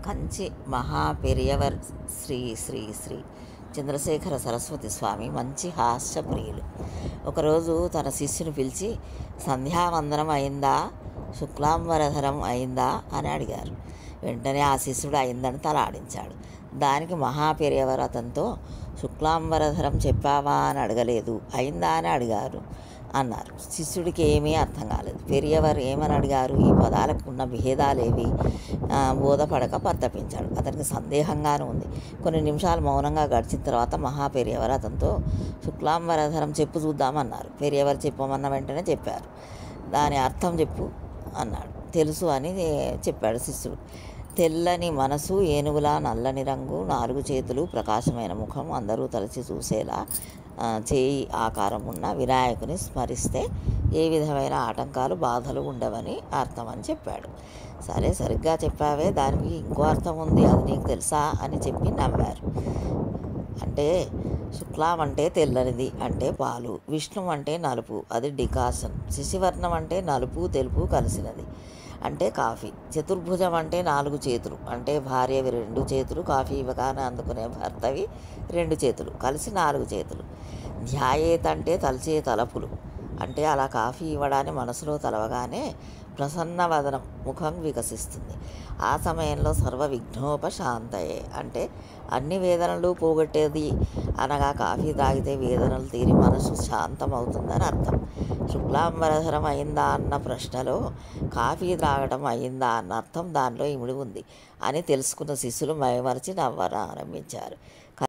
కంచి మహాపెరియవర్ శ్రీ శ్రీ శ్రీ చంద్రశేఖర సరస్వతి స్వామి మంచి హాస్యప్రియులు. ఒకరోజు తన శిష్యుని పిలిచి, సంధ్యావందనం అయిందా, శుక్లాంబరధరం అయిందా అని అడిగారు. వెంటనే ఆ శిష్యుడు అయిందని తల ఆడించాడు. దానికి మహాపెరియవర్ అతనితో, శుక్లాంబరధరం చెప్పావా అని అడగలేదు, అయిందా అని అడిగారు అన్నారు. శిష్యుడికి ఏమీ అర్థం కాలేదు. పెరియవర్ ఏమని అడిగారు, ఈ పదాలకు ఉన్న భేదాలేవి బోధపడక పరితపించాడు. అతనికి సందేహంగానే ఉంది. కొన్ని నిమిషాలు మౌనంగా గడిచిన తర్వాత మహాపెరియవర్ అతనితో, శుక్లాంబరధరం చెప్పు చూద్దామన్నారు. పెరియవర్ చెప్పమన్న వెంటనే చెప్పారు. దాని అర్థం చెప్పు అన్నాడు. తెలుసు అని చెప్పాడు శిష్యుడు. తెల్లని మనసు, ఏనుగులా నల్లని రంగు, 4 చేతులు, ప్రకాశమైన ముఖం, అందరూ తలచి చూసేలా చేయి ఆకారం ఉన్న వినాయకుని స్మరిస్తే ఏ విధమైన ఆటంకాలు, బాధలు ఉండవని అర్థం అని చెప్పాడు. సరే, సరిగ్గా చెప్పావే, దానికి ఇంకో అర్థం ఉంది, అది నీకు తెలుసా అని చెప్పి నవ్వారు. అంటే శుక్లాం అంటే తెల్లనిది, అంటే పాలు. విష్ణు అంటే నలుపు, అది డికాషన్. శశివర్ణం అంటే నలుపు తెలుపు కలిసినది, అంటే కాఫీ. చతుర్భుజం అంటే 4 చేతులు, అంటే భార్యవి 2 చేతులు, కాఫీ ఇవ్వగానే అందుకునే భర్తవి 2 చేతులు, కలిసి 4 చేతులు. ధ్యాయేత్ అంటే తలచే తలపులు, అంటే అలా కాఫీ ఇవ్వడాన్ని మనసులో తలవగానే ప్రసన్నవదనం, ముఖం వికసిస్తుంది. ఆ సమయంలో సర్వ విఘ్నోపశాంతయే, అంటే అన్ని వేదనలు పోగొట్టేది. అనగా కాఫీ తాగితే వేదనలు తీరి మనసు శాంతమవుతుందని అర్థం. శుక్లాంబరధరం అయిందా అన్న ప్రశ్నలో కాఫీ త్రాగటం అయిందా అన్న అర్థం దానిలో ఇమిడి ఉంది అని తెలుసుకున్న శిష్యులు మైమరిచి నవ్వరారంభించారు.